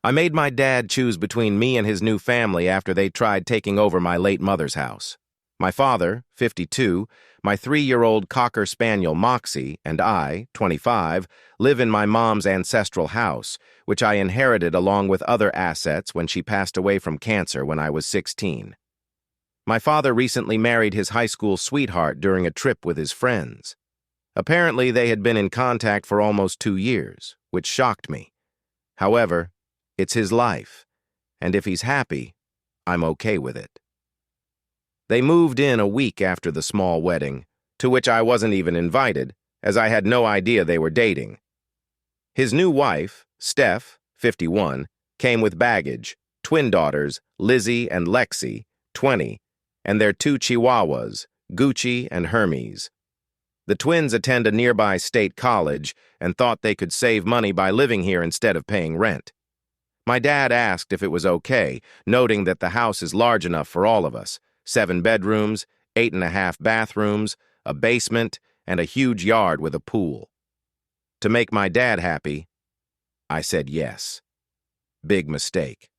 I made my dad choose between me and his new family after they tried taking over my late mother's house. My father, 52, my 3-year-old Cocker Spaniel Moxie, and I, 25, live in my mom's ancestral house, which I inherited along with other assets when she passed away from cancer when I was 16. My father recently married his high school sweetheart during a trip with his friends. Apparently, they had been in contact for almost 2 years, which shocked me. However, it's his life, and if he's happy, I'm okay with it. They moved in a week after the small wedding, to which I wasn't even invited, as I had no idea they were dating. His new wife, Steph, 51, came with baggage, twin daughters, Lizzie and Lexi, 20, and their 2 chihuahuas, Gucci and Hermes. The twins attend a nearby state college and thought they could save money by living here instead of paying rent. My dad asked if it was okay, noting that the house is large enough for all of us, 7 bedrooms, 8.5 bathrooms, a basement, and a huge yard with a pool. To make my dad happy, I said yes. Big mistake.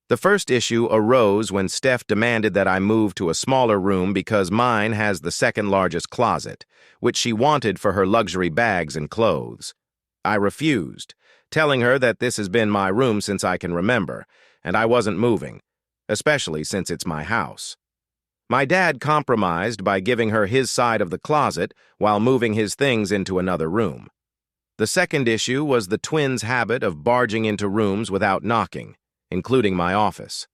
The first issue arose when Steph demanded that I move to a smaller room because mine has the second largest closet, which she wanted for her luxury bags and clothes. I refused, telling her that this has been my room since I can remember, and I wasn't moving, especially since it's my house. My dad compromised by giving her his side of the closet while moving his things into another room. The second issue was the twins' habit of barging into rooms without knocking, including my office.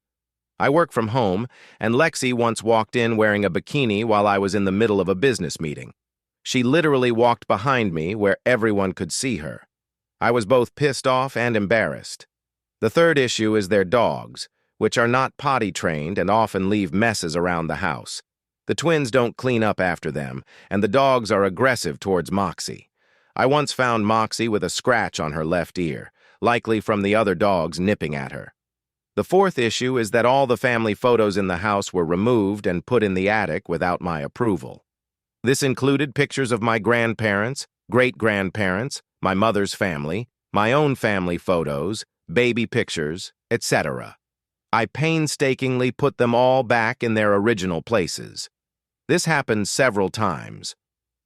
I work from home, and Lexi once walked in wearing a bikini while I was in the middle of a business meeting. She literally walked behind me where everyone could see her. I was both pissed off and embarrassed. The third issue is their dogs, which are not potty trained and often leave messes around the house. The twins don't clean up after them, and the dogs are aggressive towards Moxie. I once found Moxie with a scratch on her left ear, likely from the other dogs nipping at her. The fourth issue is that all the family photos in the house were removed and put in the attic without my approval. This included pictures of my grandparents, great-grandparents, my mother's family, my own family photos, baby pictures, etc. I painstakingly put them all back in their original places. This happened several times.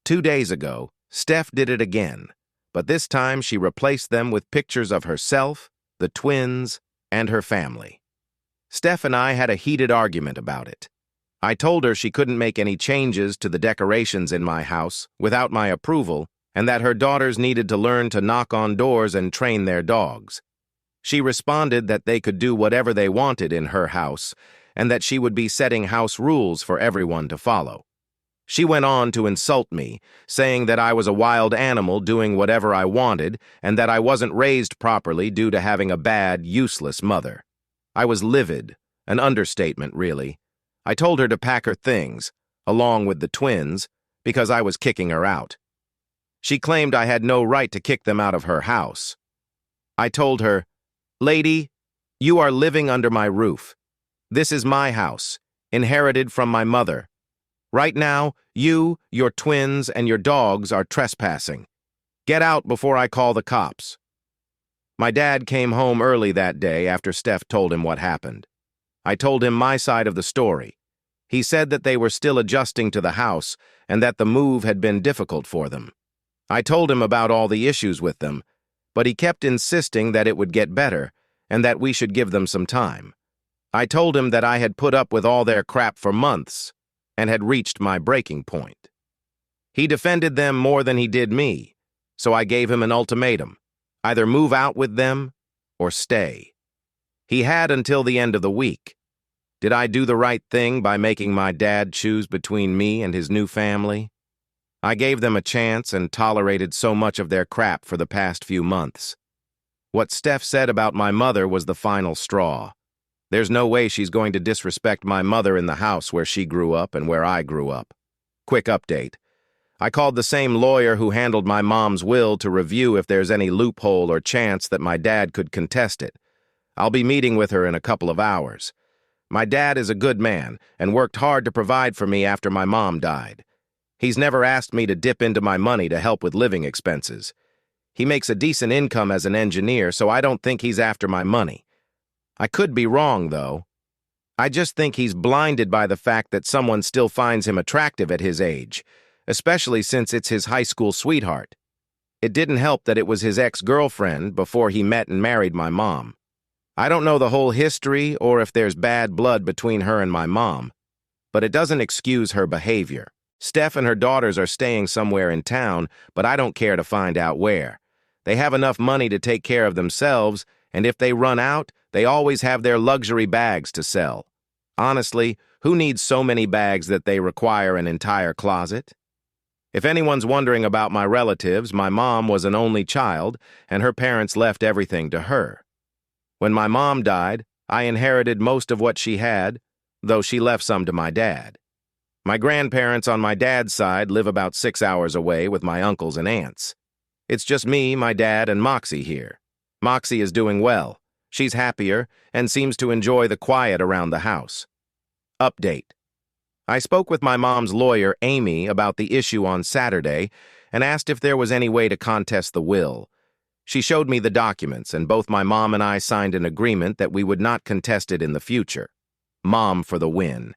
2 days ago, Steph did it again, but this time she replaced them with pictures of herself, the twins, and her family. Steph and I had a heated argument about it. I told her she couldn't make any changes to the decorations in my house without my approval, and that her daughters needed to learn to knock on doors and train their dogs. She responded that they could do whatever they wanted in her house, and that she would be setting house rules for everyone to follow. She went on to insult me, saying that I was a wild animal doing whatever I wanted and that I wasn't raised properly due to having a bad, useless mother. I was livid, an understatement, really. I told her to pack her things, along with the twins, because I was kicking her out. She claimed I had no right to kick them out of her house. I told her, "Lady, you are living under my roof. This is my house, inherited from my mother. Right now, you, your twins, and your dogs are trespassing. Get out before I call the cops." My dad came home early that day after Steph told him what happened. I told him my side of the story. He said that they were still adjusting to the house and that the move had been difficult for them. I told him about all the issues with them, but he kept insisting that it would get better and that we should give them some time. I told him that I had put up with all their crap for months and had reached my breaking point. He defended them more than he did me, so I gave him an ultimatum: either move out with them or stay. He had until the end of the week. Did I do the right thing by making my dad choose between me and his new family? I gave them a chance and tolerated so much of their crap for the past few months. What Steph said about my mother was the final straw. There's no way she's going to disrespect my mother in the house where she grew up and where I grew up. Quick update. I called the same lawyer who handled my mom's will to review if there's any loophole or chance that my dad could contest it. I'll be meeting with her in a couple of hours. My dad is a good man and worked hard to provide for me after my mom died. He's never asked me to dip into my money to help with living expenses. He makes a decent income as an engineer, so I don't think he's after my money. I could be wrong, though. I just think he's blinded by the fact that someone still finds him attractive at his age, especially since it's his high school sweetheart. It didn't help that it was his ex-girlfriend before he met and married my mom. I don't know the whole history or if there's bad blood between her and my mom, but it doesn't excuse her behavior. Steph and her daughters are staying somewhere in town, but I don't care to find out where. They have enough money to take care of themselves, and if they run out, they always have their luxury bags to sell. Honestly, who needs so many bags that they require an entire closet? If anyone's wondering about my relatives, my mom was an only child, and her parents left everything to her. When my mom died, I inherited most of what she had, though she left some to my dad. My grandparents on my dad's side live about 6 hours away with my uncles and aunts. It's just me, my dad, and Moxie here. Moxie is doing well. She's happier and seems to enjoy the quiet around the house. Update. I spoke with my mom's lawyer, Amy, about the issue on Saturday and asked if there was any way to contest the will. She showed me the documents, and both my mom and I signed an agreement that we would not contest it in the future. Mom for the win.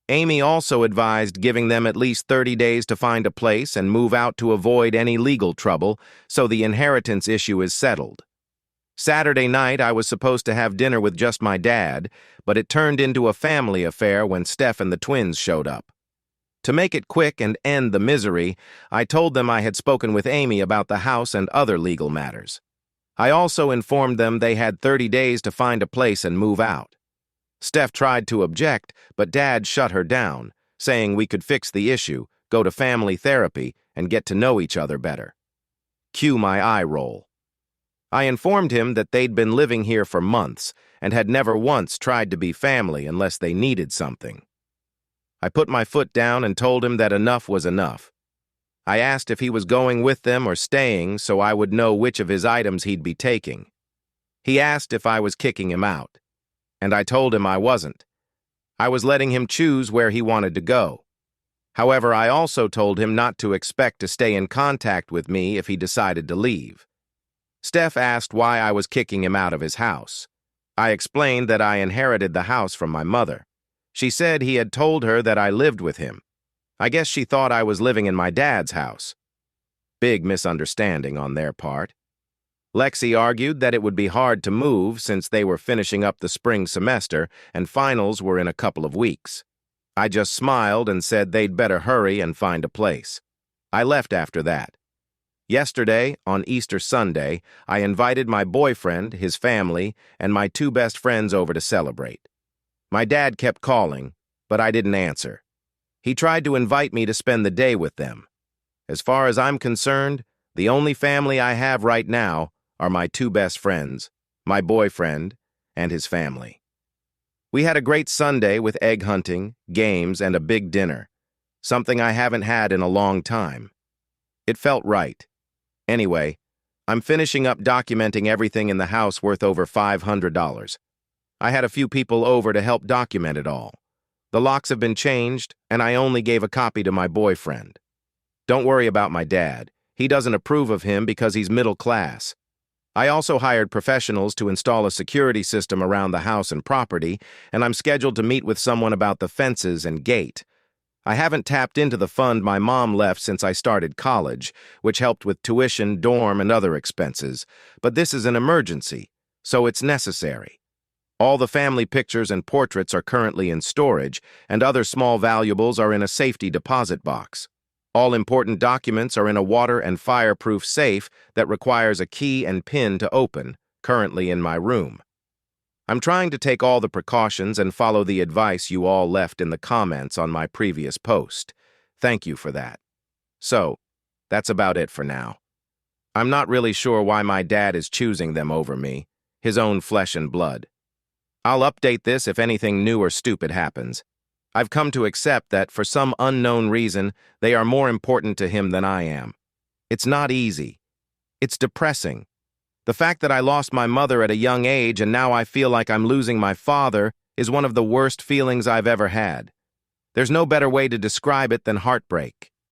Amy also advised giving them at least 30 days to find a place and move out to avoid any legal trouble, so the inheritance issue is settled. Saturday night, I was supposed to have dinner with just my dad, but it turned into a family affair when Steph and the twins showed up. To make it quick and end the misery, I told them I had spoken with Amy about the house and other legal matters. I also informed them they had 30 days to find a place and move out. Steph tried to object, but Dad shut her down, saying we could fix the issue, go to family therapy, and get to know each other better. Cue my eye roll. I informed him that they'd been living here for months and had never once tried to be family unless they needed something. I put my foot down and told him that enough was enough. I asked if he was going with them or staying so I would know which of his items he'd be taking. He asked if I was kicking him out, and I told him I wasn't. I was letting him choose where he wanted to go. However, I also told him not to expect to stay in contact with me if he decided to leave. Steph asked why I was kicking him out of his house. I explained that I inherited the house from my mother. She said he had told her that I lived with him. I guess she thought I was living in my dad's house. Big misunderstanding on their part. Lexi argued that it would be hard to move since they were finishing up the spring semester and finals were in a couple of weeks. I just smiled and said they'd better hurry and find a place. I left after that. Yesterday, on Easter Sunday, I invited my boyfriend, his family, and my 2 best friends over to celebrate. My dad kept calling, but I didn't answer. He tried to invite me to spend the day with them. As far as I'm concerned, the only family I have right now are my 2 best friends, my boyfriend, and his family. We had a great Sunday with egg hunting, games, and a big dinner, something I haven't had in a long time. It felt right. Anyway, I'm finishing up documenting everything in the house worth over $500. I had a few people over to help document it all. The locks have been changed, and I only gave a copy to my boyfriend. Don't worry about my dad. He doesn't approve of him because he's middle class. I also hired professionals to install a security system around the house and property, and I'm scheduled to meet with someone about the fences and gate. I haven't tapped into the fund my mom left since I started college, which helped with tuition, dorm, and other expenses, but this is an emergency, so it's necessary. All the family pictures and portraits are currently in storage, and other small valuables are in a safety deposit box. All important documents are in a water and fireproof safe that requires a key and pin to open, currently in my room. I'm trying to take all the precautions and follow the advice you all left in the comments on my previous post. Thank you for that. So, that's about it for now. I'm not really sure why my dad is choosing them over me, his own flesh and blood. I'll update this if anything new or stupid happens. I've come to accept that, for some unknown reason, they are more important to him than I am. It's not easy. It's depressing. The fact that I lost my mother at a young age and now I feel like I'm losing my father is one of the worst feelings I've ever had. There's no better way to describe it than heartbreak.